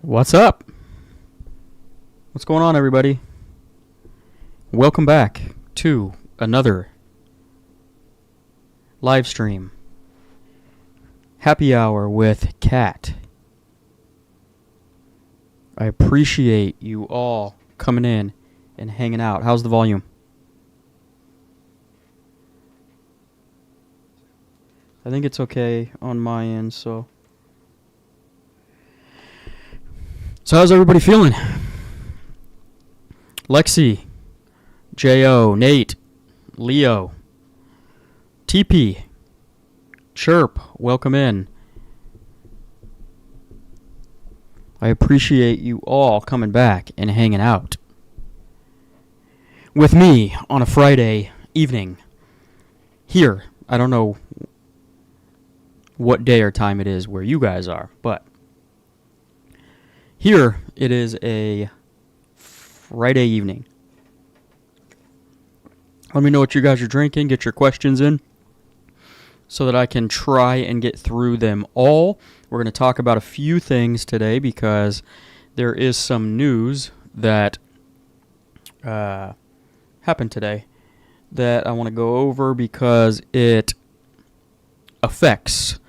What's up? What's going on, everybody? Welcome back to another live stream. Happy hour with Kat. I appreciate you all coming in and hanging out. How's the volume? I think it's okay on my end, so how's everybody feeling? Lexi, J.O., Nate, Leo, TP, Chirp, welcome in. I appreciate you all coming back and hanging out with me on a Friday evening here. I don't know what day or time it is where you guys are, but here it is a Friday evening. Let me know what you guys are drinking. Get your questions in so that I can try and get through them all. We're going to talk about a few things today because there is some news that happened today that I want to go over because it affects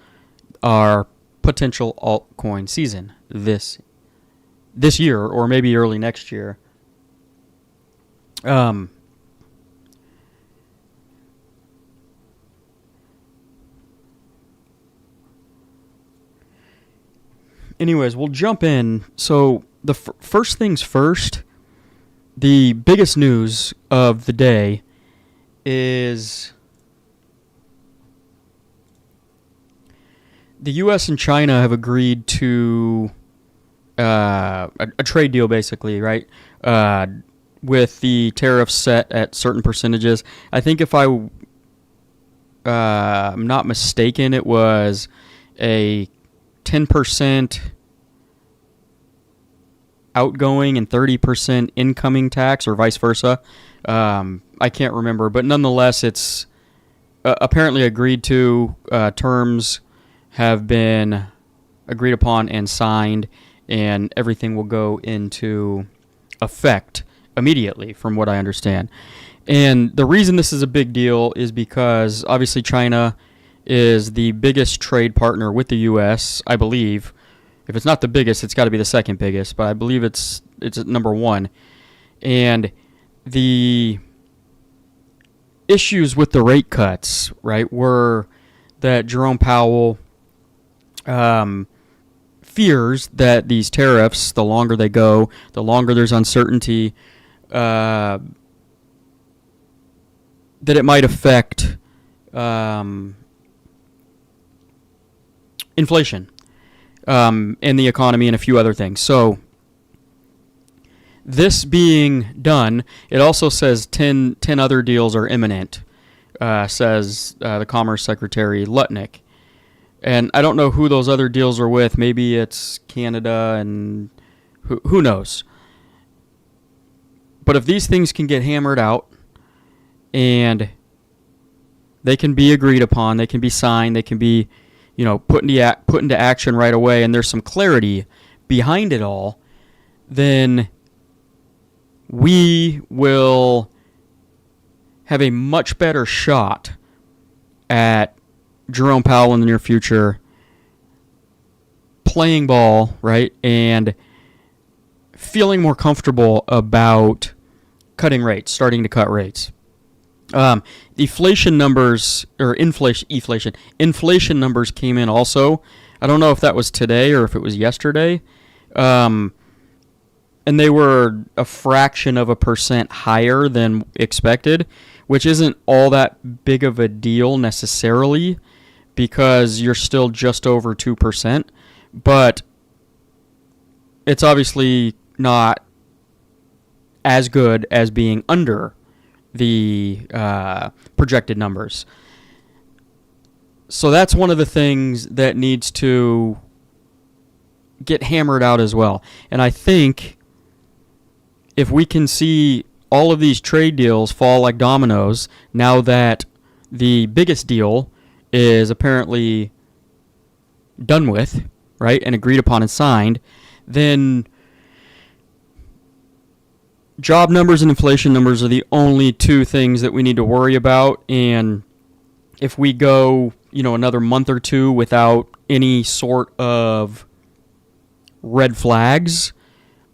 our potential altcoin season this year or maybe early next year. Anyways, we'll jump in. So the first things first, the biggest news of the day is the U.S. and China have agreed to a trade deal, basically, right? With the tariffs set at certain percentages. I think if I'm not mistaken, it was a 10% outgoing and 30% incoming tax, or vice versa. I can't remember, but nonetheless, it's apparently agreed to. Terms have been agreed upon and signed, and everything will go into effect immediately, from what I understand. And the reason this is a big deal is because obviously China is the biggest trade partner with the U.S., I believe. If it's not the biggest, it's got to be the second biggest, but I believe it's number one. And the issues with the rate cuts, right, were that Jerome Powell fears that these tariffs, the longer they go, the longer there's uncertainty, that it might affect inflation in the economy and a few other things. So this being done, it also says 10 other deals are imminent, says the Commerce Secretary Lutnick. And I don't know who those other deals are with. Maybe it's Canada and who knows. But if these things can get hammered out and they can be agreed upon, they can be signed, they can be, put into action right away, and there's some clarity behind it all, then we will have a much better shot at Jerome Powell in the near future playing ball, right, and feeling more comfortable about cutting rates, starting to cut rates. Inflation numbers came in also. I don't know if that was today or if it was yesterday. And they were a fraction of a percent higher than expected, which isn't all that big of a deal necessarily because you're still just over 2%. But it's obviously not as good as being under the projected numbers. So that's one of the things that needs to get hammered out as well. And I think if we can see all of these trade deals fall like dominoes now that the biggest deal is apparently done with, right, and agreed upon and signed, then job numbers and inflation numbers are the only two things that we need to worry about. And if we go, another month or two without any sort of red flags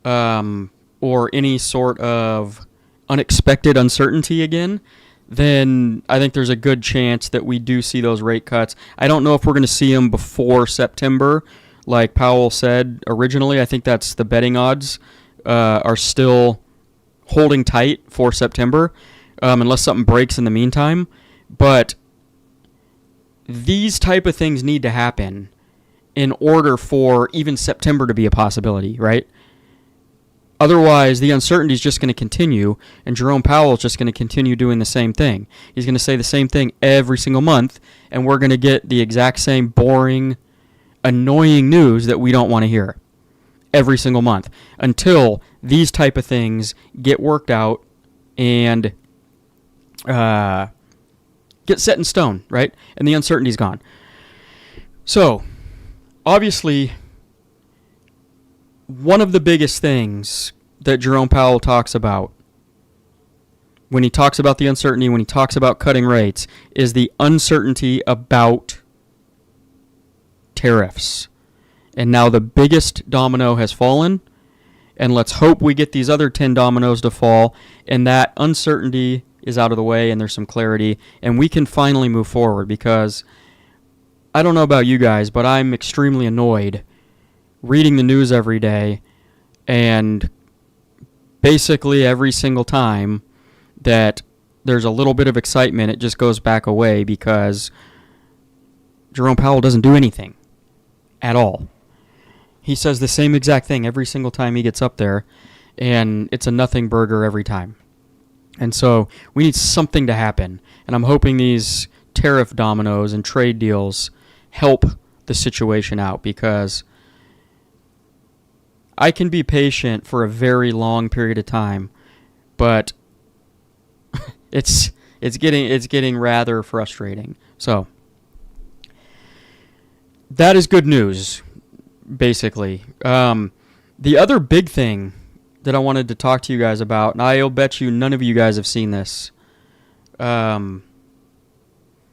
or any sort of unexpected uncertainty again, then I think there's a good chance that we do see those rate cuts. I don't know if we're going to see them before September, like Powell said originally. I think that's the betting odds are still holding tight for September, unless something breaks in the meantime. But these type of things need to happen in order for even September to be a possibility, right? Otherwise, the uncertainty is just going to continue, and Jerome Powell is just going to continue doing the same thing. He's going to say the same thing every single month, and we're going to get the exact same boring, annoying news that we don't want to hear every single month until these type of things get worked out and get set in stone, right? And the uncertainty's gone. So, obviously, one of the biggest things that Jerome Powell talks about when he talks about the uncertainty, when he talks about cutting rates, is the uncertainty about tariffs. And now the biggest domino has fallen, and let's hope we get these other 10 dominoes to fall, and that uncertainty is out of the way, and there's some clarity, and we can finally move forward, because I don't know about you guys, but I'm extremely annoyed reading the news every day, and basically every single time that there's a little bit of excitement, it just goes back away because Jerome Powell doesn't do anything at all. He says the same exact thing every single time he gets up there, and it's a nothing burger every time. And so we need something to happen, and I'm hoping these tariff dominoes and trade deals help the situation out, because I can be patient for a very long period of time, but it's getting rather frustrating. So that is good news, basically. The other big thing that I wanted to talk to you guys about, and I'll bet you none of you guys have seen this, and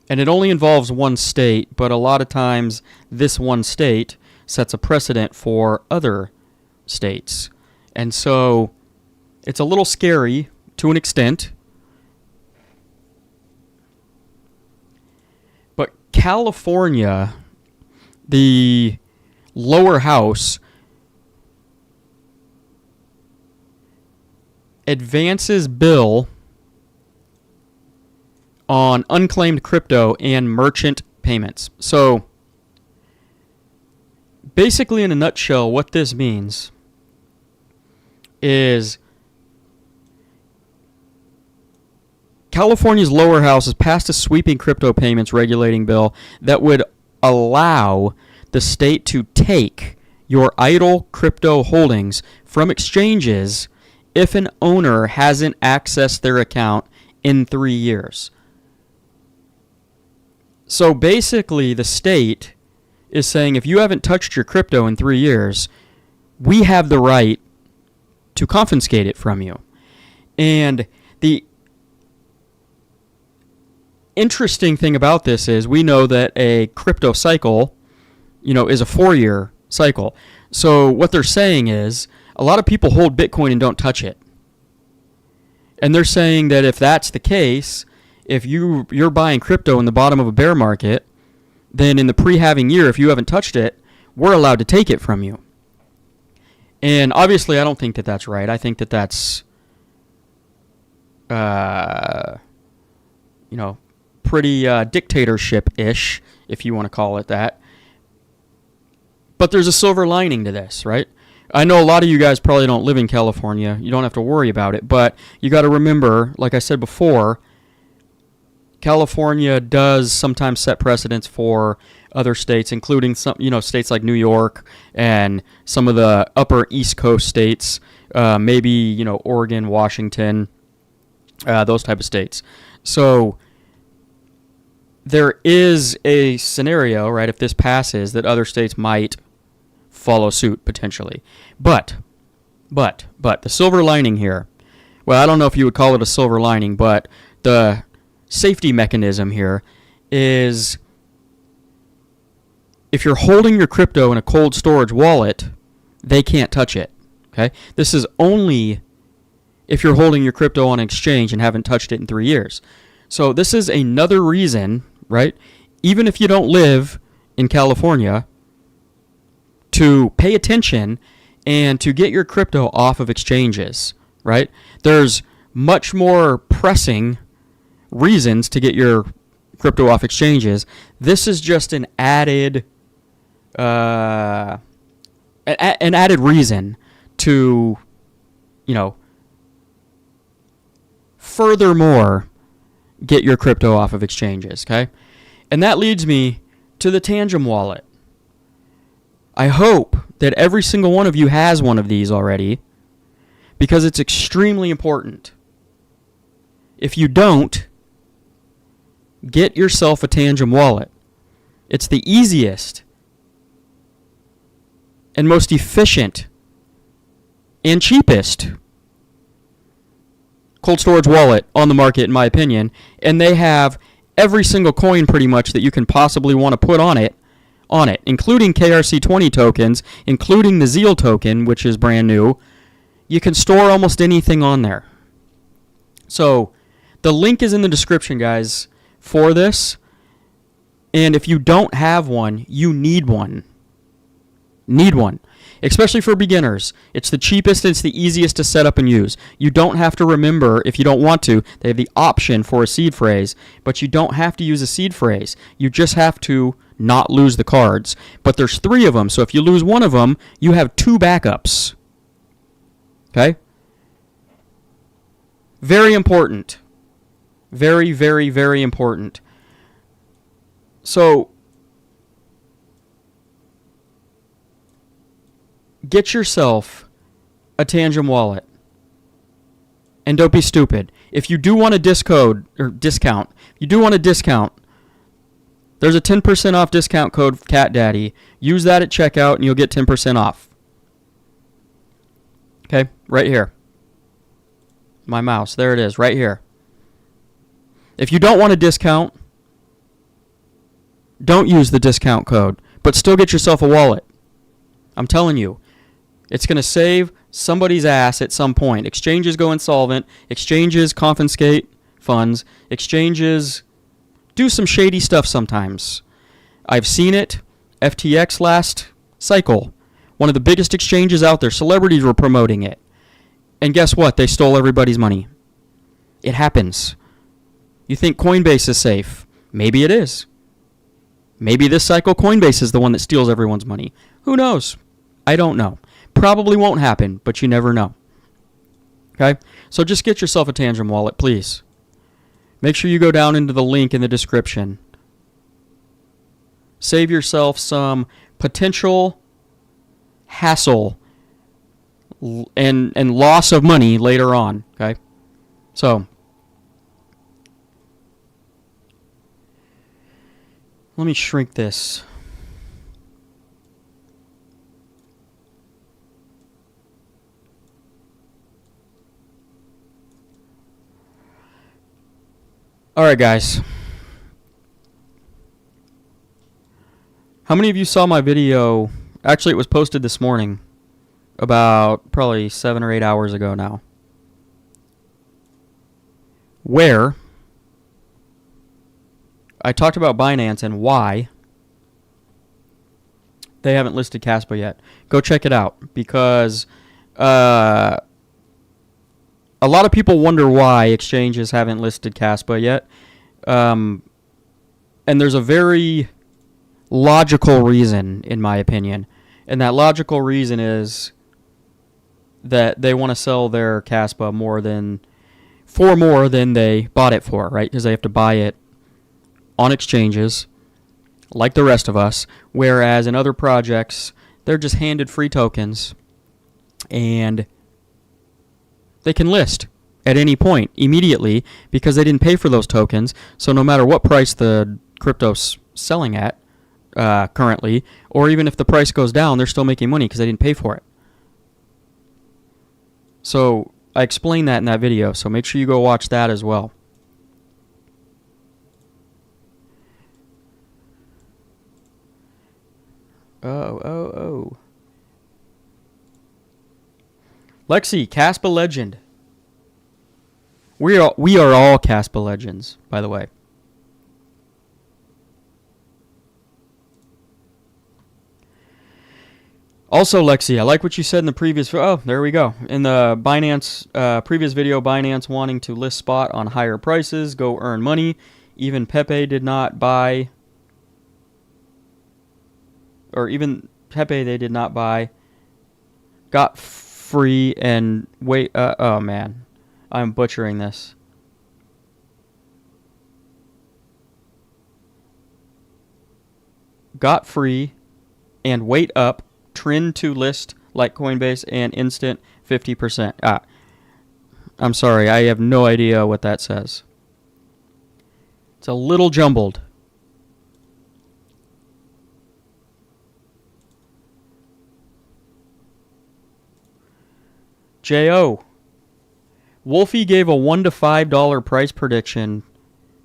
it only involves one state, but a lot of times this one state sets a precedent for other states. And so it's a little scary to an extent. But California, the lower house, advances bill on unclaimed crypto and merchant payments. So basically, in a nutshell, what this means is California's lower house has passed a sweeping crypto payments regulating bill that would allow the state to take your idle crypto holdings from exchanges if an owner hasn't accessed their account in 3 years. So basically, the state is saying if you haven't touched your crypto in 3 years, we have the right to confiscate it from you. And the interesting thing about this is we know that a crypto cycle, is a 4-year cycle. So what they're saying is a lot of people hold Bitcoin and don't touch it. And they're saying that if that's the case, if you're buying crypto in the bottom of a bear market, then in the pre-halving year, if you haven't touched it, we're allowed to take it from you. And obviously, I don't think that that's right. I think that that's, pretty dictatorship-ish, if you want to call it that. But there's a silver lining to this, right? I know a lot of you guys probably don't live in California. You don't have to worry about it. But you got to remember, like I said before, California does sometimes set precedents for other states, including some, states like New York and some of the upper East Coast states, maybe, Oregon, Washington, those type of states. So there is a scenario, right, if this passes, that other states might follow suit potentially. But the silver lining here, well, I don't know if you would call it a silver lining, but the safety mechanism here is if you're holding your crypto in a cold storage wallet, they can't touch it. Okay? This is only if you're holding your crypto on exchange and haven't touched it in 3 years. So this is another reason, right? Even if you don't live in California, to pay attention and to get your crypto off of exchanges, right? There's much more pressing reasons to get your crypto off exchanges. This is just an added reason to, furthermore get your crypto off of exchanges, okay? And that leads me to the Tangem wallet. I hope that every single one of you has one of these already, because it's extremely important. If you don't, get yourself a Tangem wallet. It's the easiest and most efficient and cheapest cold storage wallet on the market, in my opinion, and they have every single coin pretty much that you can possibly want to put on it, including KRC20 tokens, including the Zeal token, which is brand new. You can store almost anything on there. So the link is in the description, guys, for this. And if you don't have one, you need one. Need one. Especially for beginners. It's the cheapest and it's the easiest to set up and use. You don't have to remember, if you don't want to, they have the option for a seed phrase, but you don't have to use a seed phrase. You just have to not lose the cards. But there's 3 of them, so if you lose one of them, you have 2 backups. Okay? Very important. Very, very, very important. So, get yourself a Tangem wallet. And don't be stupid. If you do want a discount, there's a 10% off discount code, CatDaddy. Use that at checkout and you'll get 10% off. Okay, right here. My mouse, there it is, right here. If you don't want a discount, don't use the discount code, but still get yourself a wallet. I'm telling you, it's going to save somebody's ass at some point. Exchanges go insolvent. Exchanges confiscate funds. Exchanges do some shady stuff sometimes. I've seen it. FTX last cycle. One of the biggest exchanges out there. Celebrities were promoting it. And guess what? They stole everybody's money. It happens. You think Coinbase is safe? Maybe it is. Maybe this cycle Coinbase is the one that steals everyone's money. Who knows? I don't know. Probably won't happen, but you never know. Okay? So just get yourself a Tangem wallet, please. Make sure you go down into the link in the description. Save yourself some potential hassle and loss of money later on. Okay? So, let me shrink this. Alright, guys. How many of you saw my video? Actually, it was posted this morning. About probably 7 or 8 hours ago now. Where I talked about Binance and why they haven't listed Kaspa yet. Go check it out, because a lot of people wonder why exchanges haven't listed Kaspa yet. And there's a very logical reason, in my opinion. And that logical reason is that they want to sell their Kaspa for more than they bought it for, right? Because they have to buy it on exchanges, like the rest of us, whereas in other projects, they're just handed free tokens, and they can list at any point immediately because they didn't pay for those tokens. So no matter what price the crypto's selling at, currently, or even if the price goes down, they're still making money because they didn't pay for it. So I explained that in that video, so make sure you go watch that as well. Oh. Lexi, Kaspa legend. We are all Kaspa legends, by the way. Also, Lexi, I like what you said in the previous... Oh, there we go. In the Binance previous video, Binance wanting to list spot on higher prices, go earn money. Even Pepe did not buy... Or even Pepe they did not buy. Got free and wait... oh, man. I'm butchering this. Got free and wait up. Trend to list like Coinbase and instant 50%. I'm sorry, I have no idea what that says. It's a little jumbled. J.O. Wolfie gave a $1 to $5 price prediction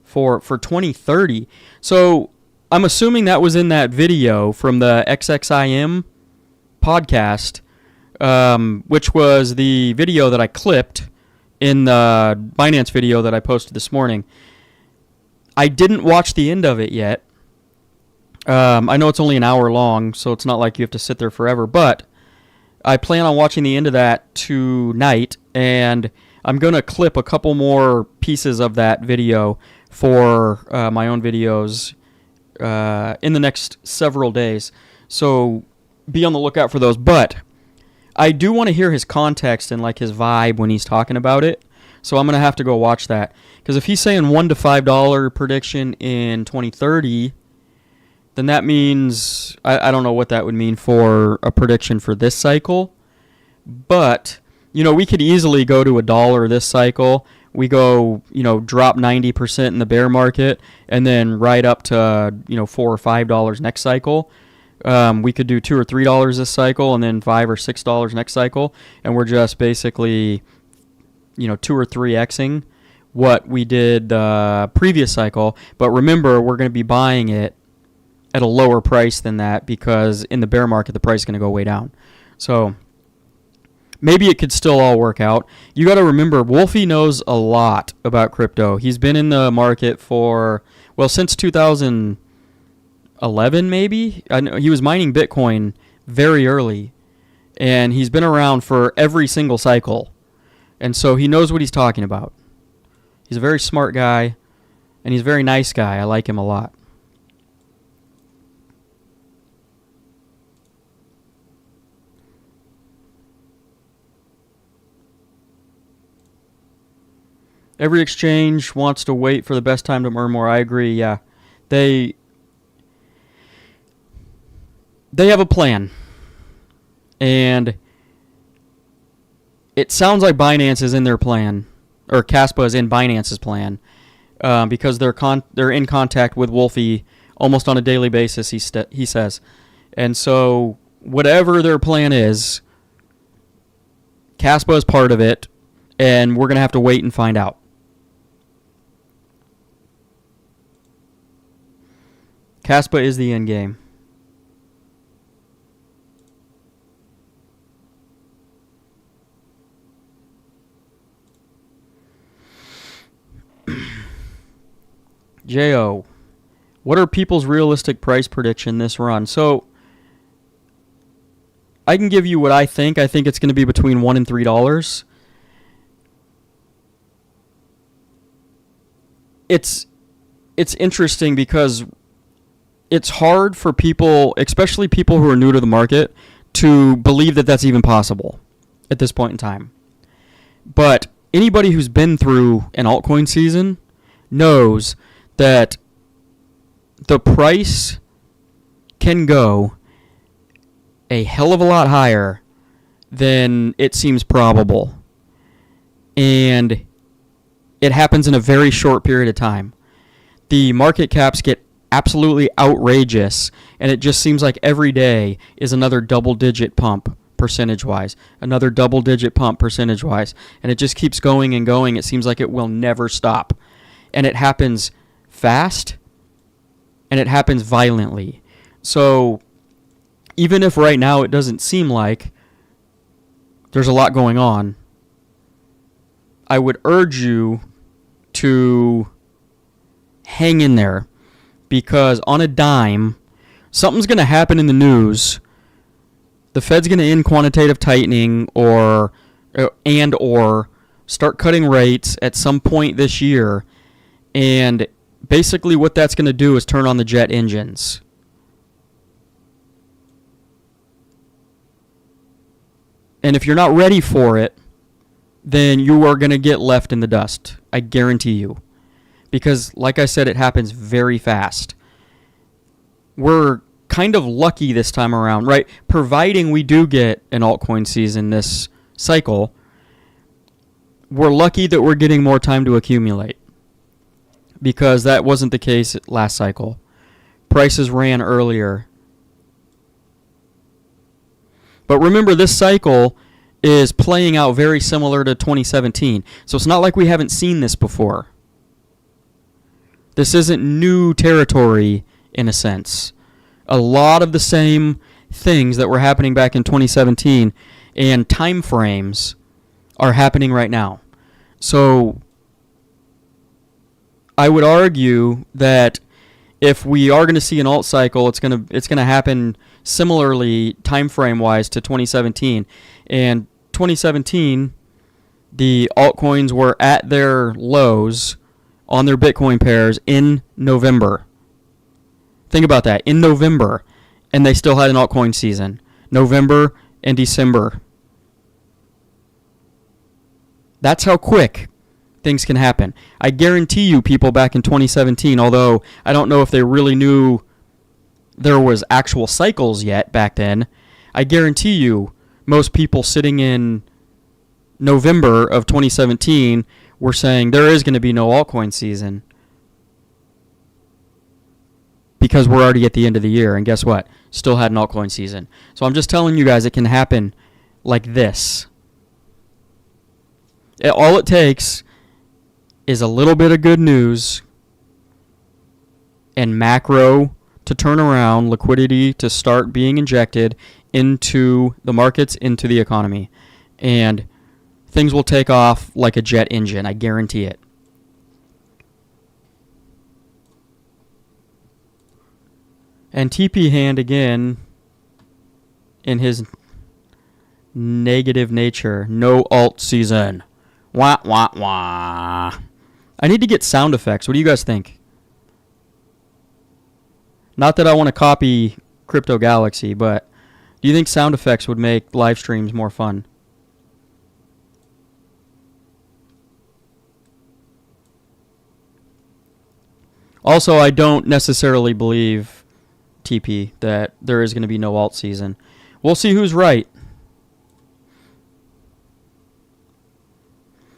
for 2030. So I'm assuming that was in that video from the XXIM podcast, which was the video that I clipped in the Binance video that I posted this morning. I didn't watch the end of it yet. I know it's only an hour long, so it's not like you have to sit there forever, but I plan on watching the end of that tonight, and I'm going to clip a couple more pieces of that video for my own videos in the next several days. So be on the lookout for those. But I do want to hear his context and like his vibe when he's talking about it. So I'm going to have to go watch that. Because if he's saying $1 to $5 prediction in 2030, then that means, I don't know what that would mean for a prediction for this cycle. But, you know, we could easily go to $1 this cycle. We go, you know, drop 90% in the bear market and then right up to, you know, $4 or $5 next cycle. We could do $2 or $3 this cycle and then $5 or $6 next cycle. And we're just basically, you know, 2 or 3xing what we did the previous cycle. But remember, we're going to be buying it at a lower price than that because in the bear market, the price is going to go way down. So maybe it could still all work out. You got to remember, Wolfie knows a lot about crypto. He's been in the market for, well, since 2011 maybe. I know he was mining Bitcoin very early, and he's been around for every single cycle. And so he knows what he's talking about. He's a very smart guy, and he's a very nice guy. I like him a lot. Every exchange wants to wait for the best time to earn more. I agree, yeah. They have a plan. And it sounds like Binance is in their plan, or Kaspa is in Binance's plan, because they're in contact with Wolfie almost on a daily basis, he says. And so whatever their plan is, Kaspa is part of it, and we're going to have to wait and find out. Kaspa is the end game. J.O. What are people's realistic price prediction this run? So I can give you what I think. I think it's going to be between $1 and $3. It's interesting because it's hard for people, especially people who are new to the market, to believe that that's even possible at this point in time. But anybody who's been through an altcoin season knows that the price can go a hell of a lot higher than it seems probable. And it happens in a very short period of time. The market caps get absolutely outrageous, and it just seems like every day is another double-digit pump percentage-wise, another double-digit pump percentage-wise, and it just keeps going and going. It seems like it will never stop, and it happens fast, and it happens violently. So even if right now it doesn't seem like there's a lot going on, I would urge you to hang in there, because on a dime, something's going to happen in the news. The Fed's going to end quantitative tightening or start cutting rates at some point this year, and basically what that's going to do is turn on the jet engines. And if you're not ready for it, then you are going to get left in the dust. I guarantee you. Because, like I said, it happens very fast. We're kind of lucky this time around, right? Providing we do get an altcoin season this cycle, we're lucky that we're getting more time to accumulate. Because that wasn't the case last cycle. Prices ran earlier. But remember, this cycle is playing out very similar to 2017. So it's not like we haven't seen this before. This isn't new territory in a sense. A lot of the same things that were happening back in 2017 and time frames are happening right now. So I would argue that if we are going to see an alt cycle, it's going to happen similarly time frame wise to 2017. And 2017, the altcoins were at their lows on their Bitcoin pairs in November. Think about that, in November, and they still had an altcoin season. November and December. That's how quick things can happen. I guarantee you people back in 2017, although I don't know if they really knew there was actual cycles yet back then, I guarantee you most people sitting in November of 2017 were saying there is going to be no altcoin season because we're already at the end of the year, and guess what? Still had an altcoin season. So I'm just telling you guys it can happen like this. All it takes is a little bit of good news and macro to turn around, liquidity to start being injected into the markets, into the economy. And things will take off like a jet engine. I guarantee it. And TP Hand again, in his negative nature, no alt season. Wah, wah, wah. I need to get sound effects. What do you guys think? Not that I want to copy Crypto Galaxy, but do you think sound effects would make live streams more fun? Also, I don't necessarily believe, TP, that there is going to be no alt season. We'll see who's right.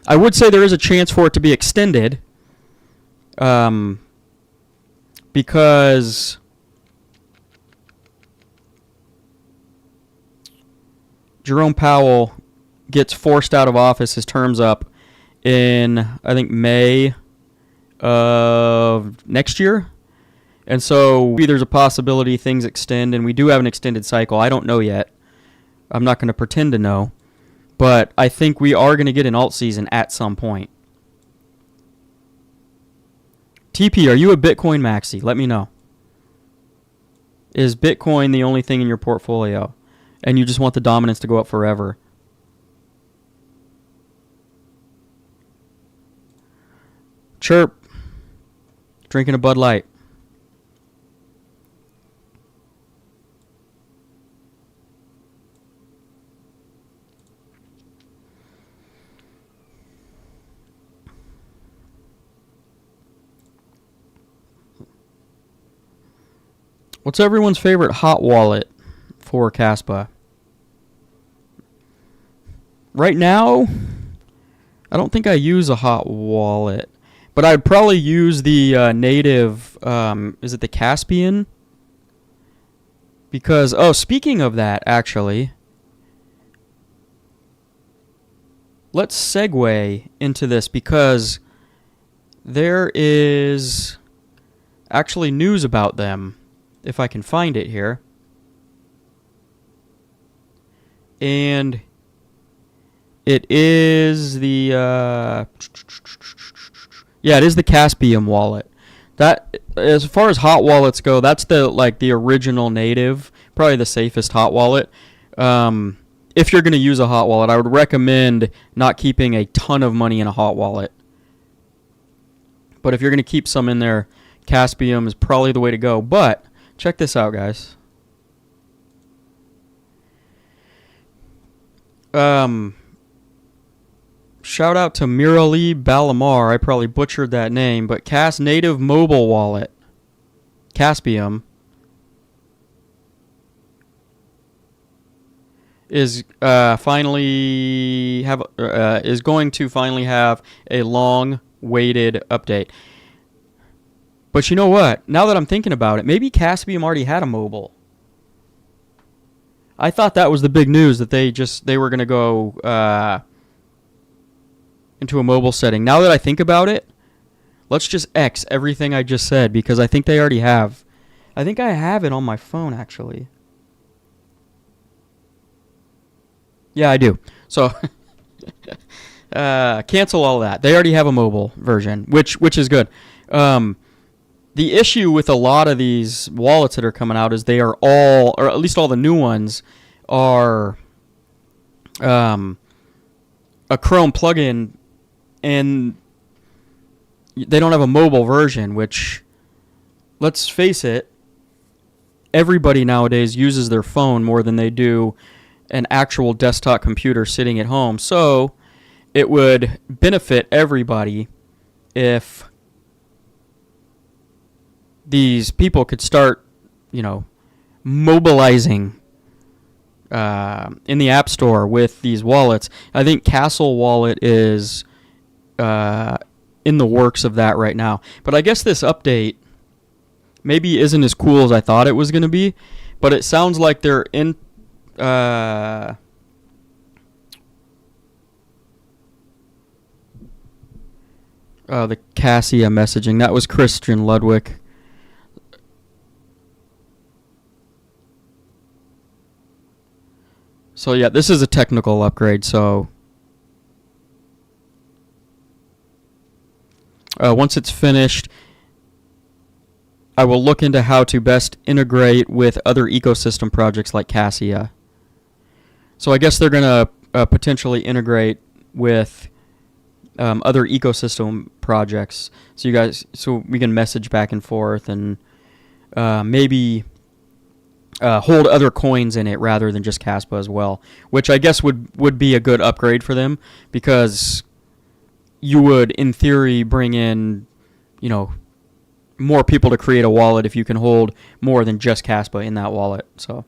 I would say there is a chance for it to be extended, because Jerome Powell gets forced out of office. His term's up in, I think, May of next year. And so there's a possibility things extend, and we do have an extended cycle. I don't know yet. I'm not going to pretend to know. But I think we are going to get an alt season at some point. TP, are you a Bitcoin maxi? Let me know. Is Bitcoin the only thing in your portfolio, and you just want the dominance to go up forever? Chirp. Drinking a Bud Light. What's everyone's favorite hot wallet for Kaspa? Right now, I don't think I use a hot wallet. But I'd probably use the native, is it the Caspian? Because, oh, speaking of that, actually, let's segue into this because there is actually news about them, if I can find it here. And it is the it is the Caspian wallet. That, as far as hot wallets go, that's the original native, probably the safest hot wallet. If you're going to use a hot wallet, I would recommend not keeping a ton of money in a hot wallet. But if you're going to keep some in there, Caspian is probably the way to go. But check this out, guys. Shout out to Mirali Balamar. I probably butchered that name, but Cas native mobile wallet, Caspian, is is going to finally have a long-awaited update. But you know what? Now that I'm thinking about it, maybe Caspian already had a mobile. I thought that was the big news, that they were going to go into a mobile setting. Now that I think about it, let's just X everything I just said, because I think they already have. I think I have it on my phone, actually. Yeah, I do. So cancel all that. They already have a mobile version, which is good. The issue with a lot of these wallets that are coming out is they are all, or at least all the new ones, are a Chrome plugin, and they don't have a mobile version, which, let's face it, everybody nowadays uses their phone more than they do an actual desktop computer sitting at home. So it would benefit everybody if these people could start, mobilizing in the App Store with these wallets. I think Castle Wallet is in the works of that right now. But I guess this update maybe isn't as cool as I thought it was going to be, but it sounds like they're in the Cassia messaging. That was Christian Ludwig. So yeah, this is a technical upgrade. So once it's finished, I will look into how to best integrate with other ecosystem projects like Cassia. So I guess they're going to potentially integrate with other ecosystem projects, so we can message back and forth and maybe hold other coins in it rather than just Kaspa as well, which I guess would be a good upgrade for them, because you would, in theory, bring in, more people to create a wallet if you can hold more than just Kaspa in that wallet. So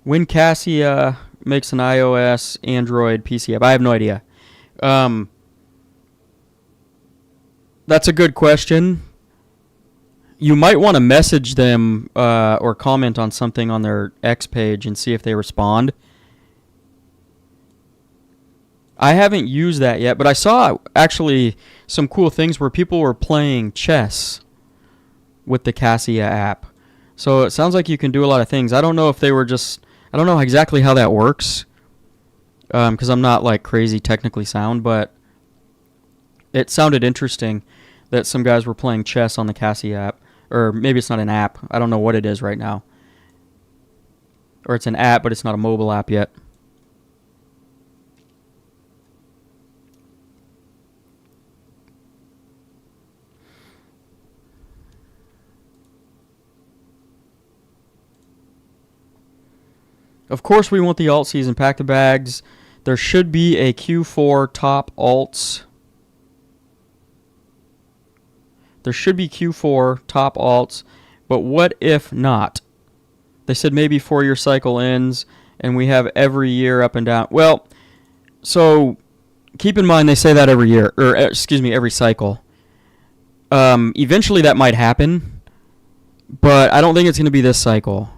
when Cassia makes an iOS, Android, PC app, I have no idea. That's a good question. You might want to message them or comment on something on their X page and see if they respond. I haven't used that yet, but I saw actually some cool things where people were playing chess with the Cassia app. So it sounds like you can do a lot of things. I don't know if they were I don't know exactly how that works, because I'm not like crazy technically sound, but it sounded interesting that some guys were playing chess on the Cassia app. Or maybe it's not an app. I don't know what it is right now. Or it's an app, but it's not a mobile app yet. Of course, we want the alt season. Pack the bags. There should be a Q4 top alts There should be Q4 top alts, but what if not? They said maybe 4-year cycle ends and we have every year up and down. Well, so keep in mind they say that every year, or every cycle. Eventually that might happen, but I don't think it's going to be this cycle.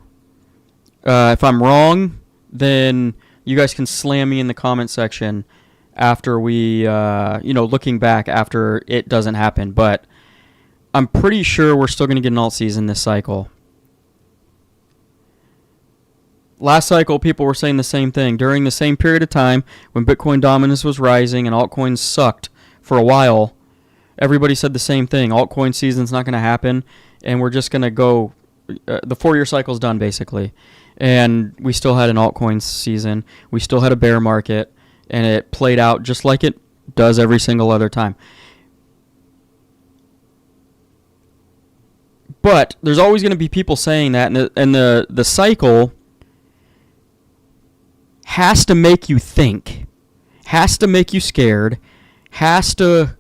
If I'm wrong, then you guys can slam me in the comment section after we, looking back after it doesn't happen. But I'm pretty sure we're still going to get an alt season this cycle. Last cycle, people were saying the same thing. During the same period of time when Bitcoin dominance was rising and altcoins sucked for a while, everybody said the same thing. Altcoin season's not going to happen, and we're just going to go... the 4-year cycle's done, basically. And we still had an altcoin season. We still had a bear market, and it played out just like it does every single other time. But there's always going to be people saying that, and the cycle has to make you think, has to make you scared, has to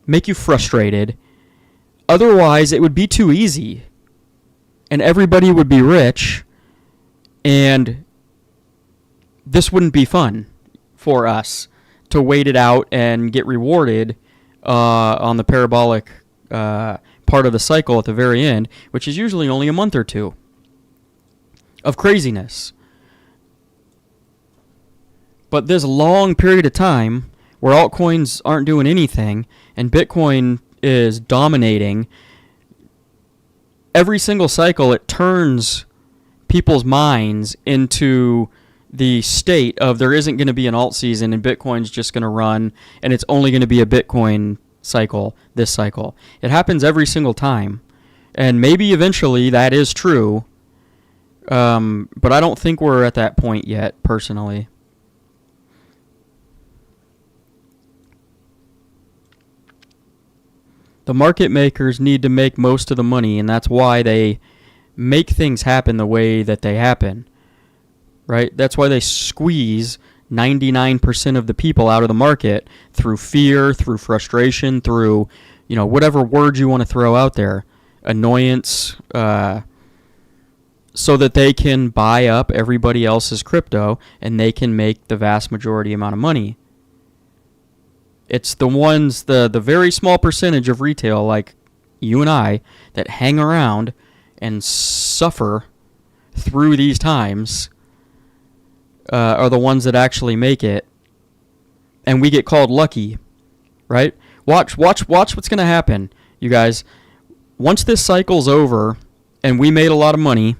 make you frustrated. Otherwise, it would be too easy, and everybody would be rich, and this wouldn't be fun for us to wait it out and get rewarded on the parabolic part of the cycle at the very end, which is usually only a month or two of craziness. But this long period of time where altcoins aren't doing anything and Bitcoin is dominating, every single cycle it turns people's minds into the state of there isn't going to be an alt season and Bitcoin's just going to run and it's only going to be a Bitcoin cycle this cycle. It happens every single time. And maybe eventually that is true, but I don't think we're at that point yet, personally. The market makers need to make most of the money, and that's why they make things happen the way that they happen, right? That's why they squeeze 99% of the people out of the market through fear, through frustration, through, whatever word you want to throw out there, annoyance, so that they can buy up everybody else's crypto and they can make the vast majority amount of money. It's the ones, the very small percentage of retail like you and I that hang around and suffer through these times are the ones that actually make it. And we get called lucky, right? Watch what's going to happen, you guys. Once this cycle's over and we made a lot of money,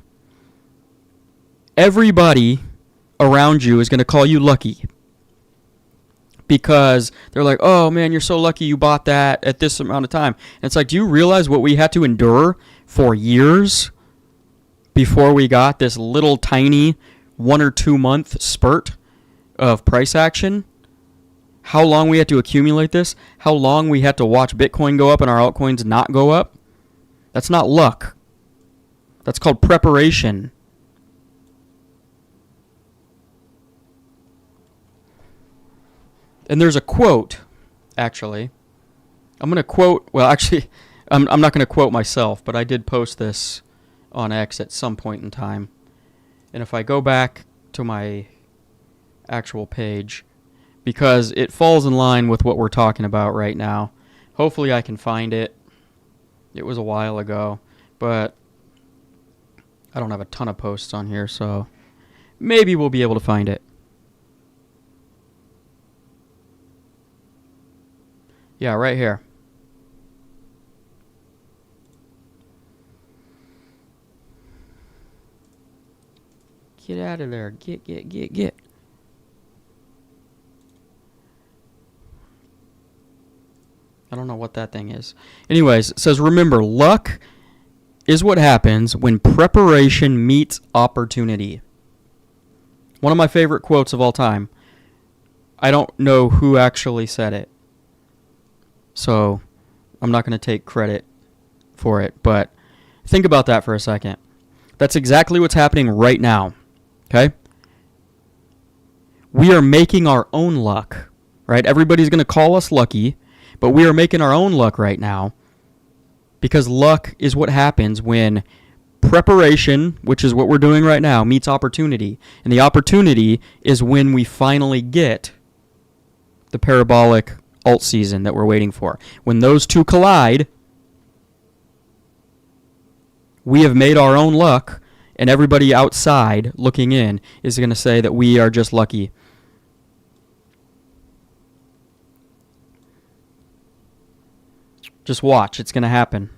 everybody around you is going to call you lucky. Because they're like, oh, man, you're so lucky you bought that at this amount of time. And it's like, do you realize what we had to endure for years before we got this little tiny 1 or 2 month spurt of price action? How long we had to accumulate this? How long we had to watch Bitcoin go up and our altcoins not go up? That's not luck. That's called preparation. And there's a quote, actually. I'm going to quote, well, actually, I'm not going to quote myself, but I did post this on X at some point in time. And if I go back to my actual page, because it falls in line with what we're talking about right now. Hopefully I can find it. It was a while ago, but I don't have a ton of posts on here, so maybe we'll be able to find it. Yeah, right here. Get out of there. Get. I don't know what that thing is. Anyways, it says, remember, luck is what happens when preparation meets opportunity. One of my favorite quotes of all time. I don't know who actually said it, so I'm not going to take credit for it, but think about that for a second. That's exactly what's happening right now, okay? We are making our own luck, right? Everybody's going to call us lucky, but we are making our own luck right now Because luck is what happens when preparation, which is what we're doing right now, meets opportunity. And the opportunity is when we finally get the parabolic alt season that we're waiting for. When those two collide, we have made our own luck, and everybody outside looking in is going to say that we are just lucky. Just watch. It's going to happen.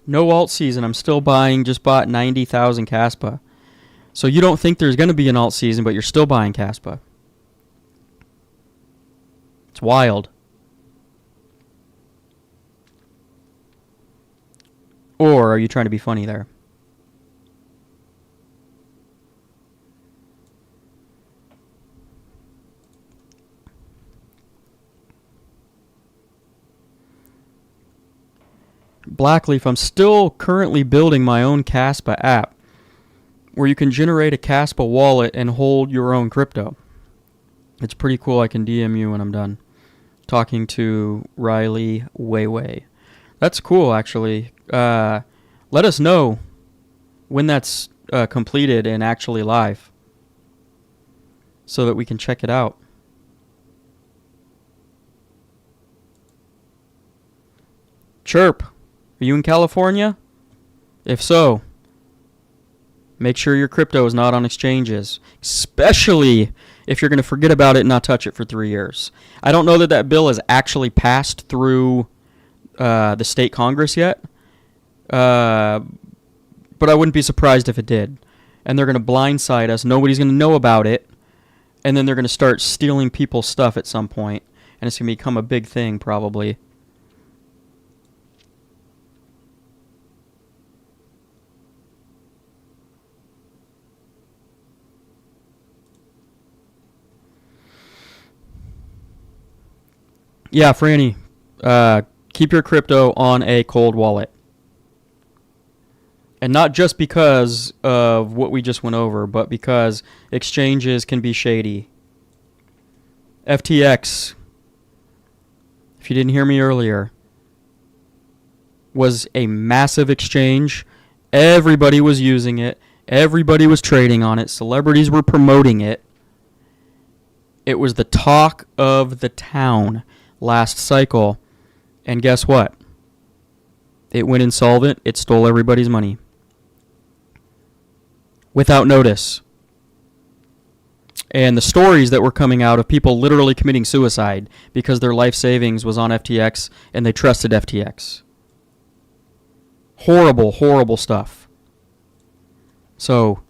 No alt season. I'm still buying. Just bought 90,000 Kaspa. So you don't think there's going to be an alt season, but you're still buying Kaspa. It's wild. Or are you trying to be funny there? Blackleaf, I'm still currently building my own Kaspa app where you can generate a Kaspa wallet and hold your own crypto. It's pretty cool. I can DM you when I'm done talking to Riley Weiwei. That's cool, actually. Let us know when that's completed and actually live so that we can check it out. Chirp, are you in California? If so, make sure your crypto is not on exchanges, especially if you're going to forget about it and not touch it for 3 years. I don't know that that bill has actually passed through the state Congress yet, but I wouldn't be surprised if it did. And they're going to blindside us. Nobody's going to know about it. And then they're going to start stealing people's stuff at some point, and it's going to become a big thing probably. Yeah, Franny, keep your crypto on a cold wallet. And not just because of what we just went over, but because exchanges can be shady. FTX, if you didn't hear me earlier, was a massive exchange. Everybody was using it. Everybody was trading on it. Celebrities were promoting it. It was the talk of the town last cycle, and guess what? It went insolvent. It stole everybody's money without notice. And the stories that were coming out of people literally committing suicide because their life savings was on FTX and they trusted FTX. Horrible, horrible stuff. So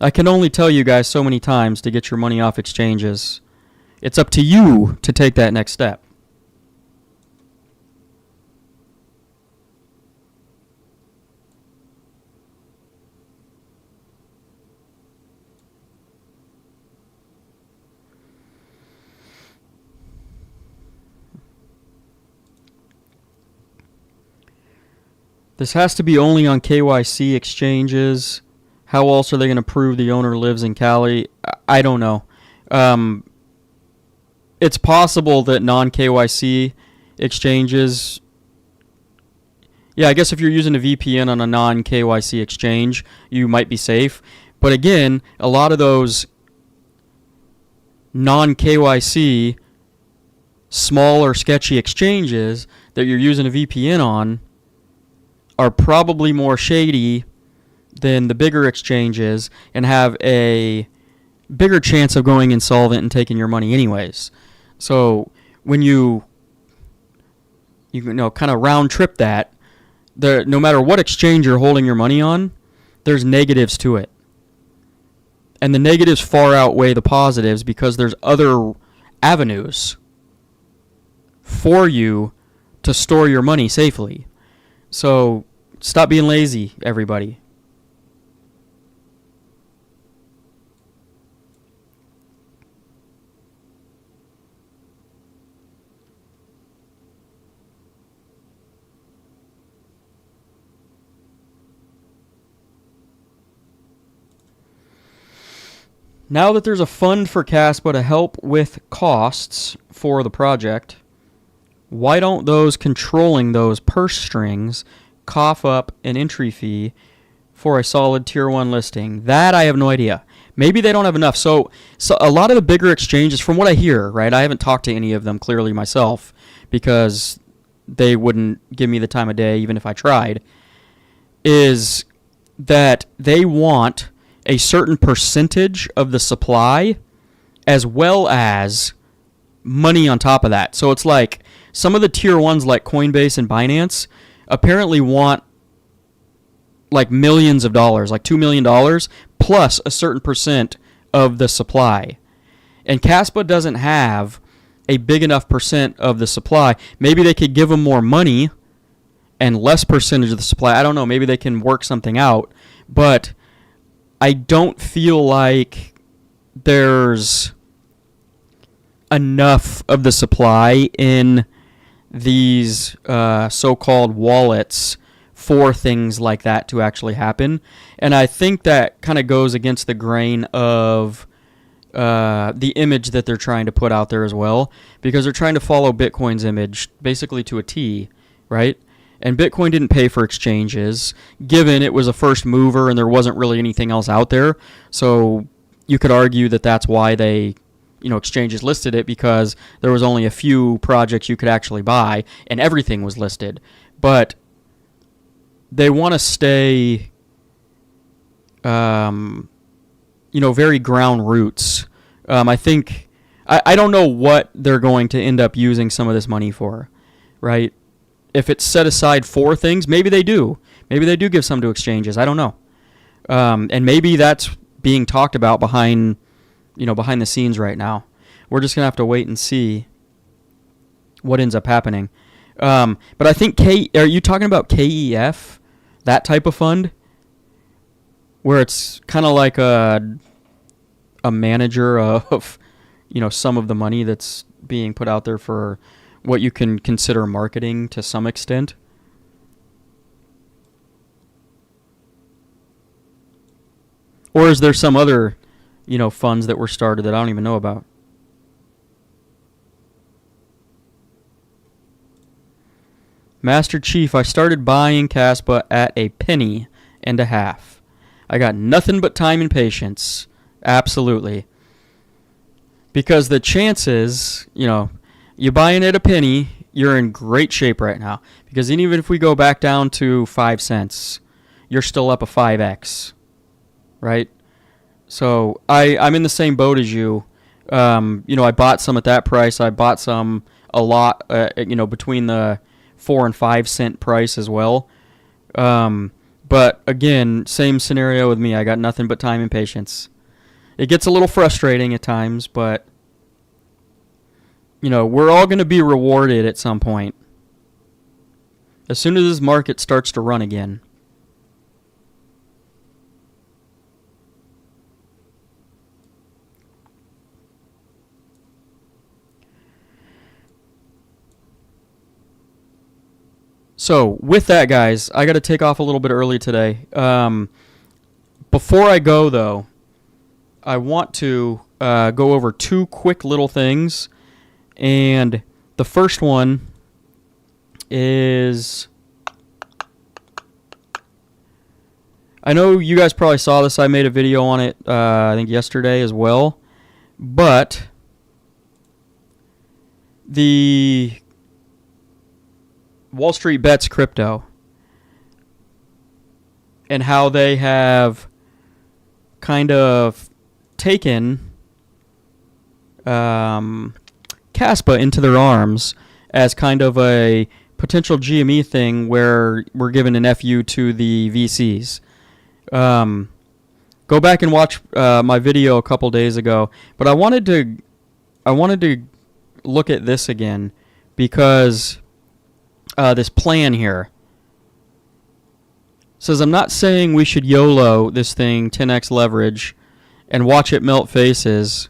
I can only tell you guys so many times to get your money off exchanges. It's up to you to take that next step. This has to be only on KYC exchanges. How else are they going to prove the owner lives in Cali? I don't know. It's possible that non-KYC exchanges... Yeah, I guess if you're using a VPN on a non-KYC exchange, you might be safe. But again, a lot of those non-KYC, smaller, sketchy exchanges that you're using a VPN on are probably more shady than the bigger exchanges and have a bigger chance of going insolvent and taking your money anyways. So when you know, kind of round trip that, no matter what exchange you're holding your money on, there's negatives to it. And the negatives far outweigh the positives because there's other avenues for you to store your money safely. So stop being lazy, everybody. Now that there's a fund for Kaspa to help with costs for the project, why don't those controlling those purse strings cough up an entry fee for a solid tier 1 listing? That I have no idea. Maybe they don't have enough. So a lot of the bigger exchanges, from what I hear, right, I haven't talked to any of them clearly myself because they wouldn't give me the time of day even if I tried, is that they want a certain percentage of the supply as well as money on top of that. So it's like some of the tier 1s like Coinbase and Binance apparently want like millions of dollars, like $2 million plus a certain percent of the supply. And Kaspa doesn't have a big enough percent of the supply. Maybe they could give them more money and less percentage of the supply. I don't know. Maybe they can work something out. But I don't feel like there's enough of the supply in these so-called wallets for things like that to actually happen. And I think that kind of goes against the grain of the image that they're trying to put out there as well, because they're trying to follow Bitcoin's image basically to a T, right? And Bitcoin didn't pay for exchanges, given it was a first mover and there wasn't really anything else out there. So you could argue that that's why they, exchanges listed it, because there was only a few projects you could actually buy and everything was listed. But they want to stay, very ground roots. I think, I don't know what they're going to end up using some of this money for, right? If it's set aside for things, maybe they do. Maybe they do give some to exchanges. I don't know. And maybe that's being talked about behind the scenes right now. We're just going to have to wait and see what ends up happening. But I think are you talking about KEF? That type of fund? Where it's kind of like a manager of, some of the money that's being put out there for what you can consider marketing to some extent. Or is there some other, funds that were started that I don't even know about? Master Chief, I started buying Kaspa at a penny and a half. I got nothing but time and patience. Absolutely. Because the chances, you buying at a penny, you're in great shape right now. Because even if we go back down to 5 cents, you're still up a 5x, right? So I'm in the same boat as you. I bought some at that price. I bought some a lot, between the 4 and 5 cent price as well. But again, same scenario with me. I got nothing but time and patience. It gets a little frustrating at times, but we're all going to be rewarded at some point. As soon as this market starts to run again. So, with that, guys, I got to take off a little bit early today. Before I go, though, I want to go over 2 quick little things. And the first one is, I know you guys probably saw this. I made a video on it, I think yesterday as well. But the Wall Street Bets crypto and how they have kind of taken Kaspa into their arms as kind of a potential GME thing where we're giving an FU to the VCs. Go back and watch my video a couple days ago, but I wanted to look at this again because this plan here says, I'm not saying we should YOLO this thing 10x leverage and watch it melt faces.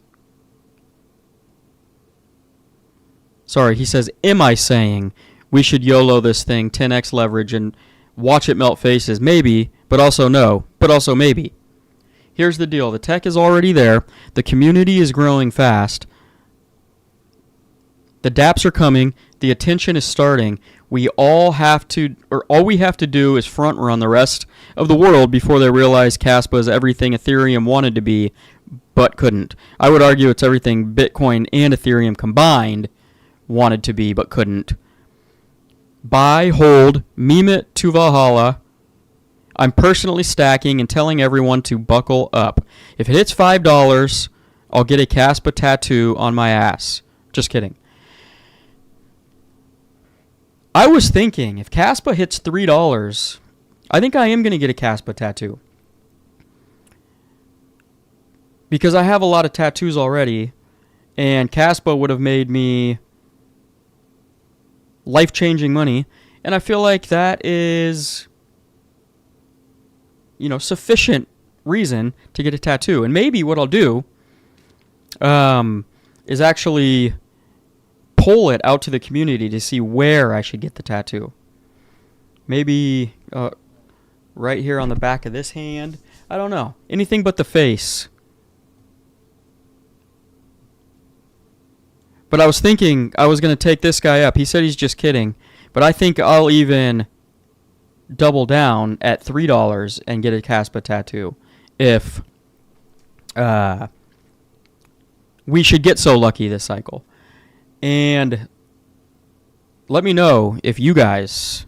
Sorry, he says, am I saying we should YOLO this thing 10x leverage and watch it melt faces? Maybe, but also no, but also maybe. here's the deal. The tech is already there. The community is growing fast. The dApps are coming. The attention is starting. All we have to do is front run the rest of the world before they realize Kaspa is everything Ethereum wanted to be, but couldn't. I would argue it's everything Bitcoin and Ethereum combined wanted to be, but couldn't. Buy, hold, meme it to Valhalla. I'm personally stacking and telling everyone to buckle up. If it hits $5, I'll get a Kaspa tattoo on my ass. Just kidding. I was thinking, if Kaspa hits $3, I think I am going to get a Kaspa tattoo. Because I have a lot of tattoos already, and Kaspa would have made me life-changing money, and I feel like that is, sufficient reason to get a tattoo. And maybe what I'll do is actually poll it out to the community to see where I should get the tattoo. Maybe right here on the back of this hand. I don't know. Anything but the face. But I was thinking I was going to take this guy up. He said he's just kidding. But I think I'll even double down at $3 and get a Kaspa tattoo if we should get so lucky this cycle. And let me know if you guys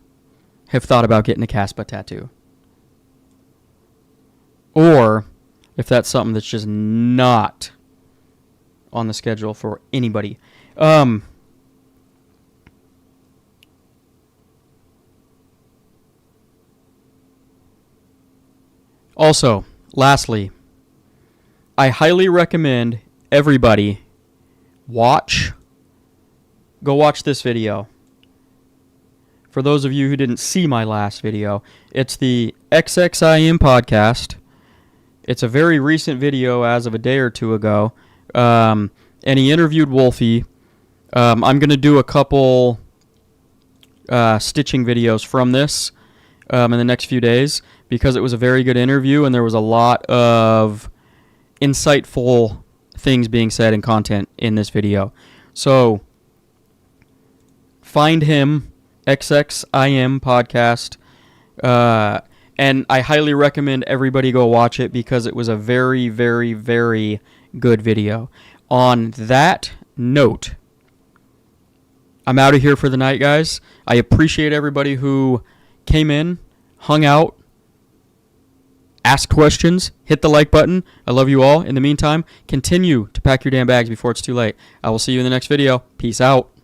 have thought about getting a Kaspa tattoo. Or if that's something that's just not on the schedule for anybody. Also, lastly, I highly recommend everybody go watch this video. For those of you who didn't see my last video, it's the XXIM podcast. It's a very recent video as of a day or two ago. And he interviewed Wolfie. I'm going to do a couple stitching videos from this in the next few days because it was a very good interview and there was a lot of insightful things being said and content in this video. So find him, XXIM podcast, and I highly recommend everybody go watch it because it was a very, very, very good video. On that note, I'm out of here for the night, guys. I appreciate everybody who came in, hung out, asked questions, hit the like button. I love you all. In the meantime, continue to pack your damn bags before it's too late. I will see you in the next video. Peace out.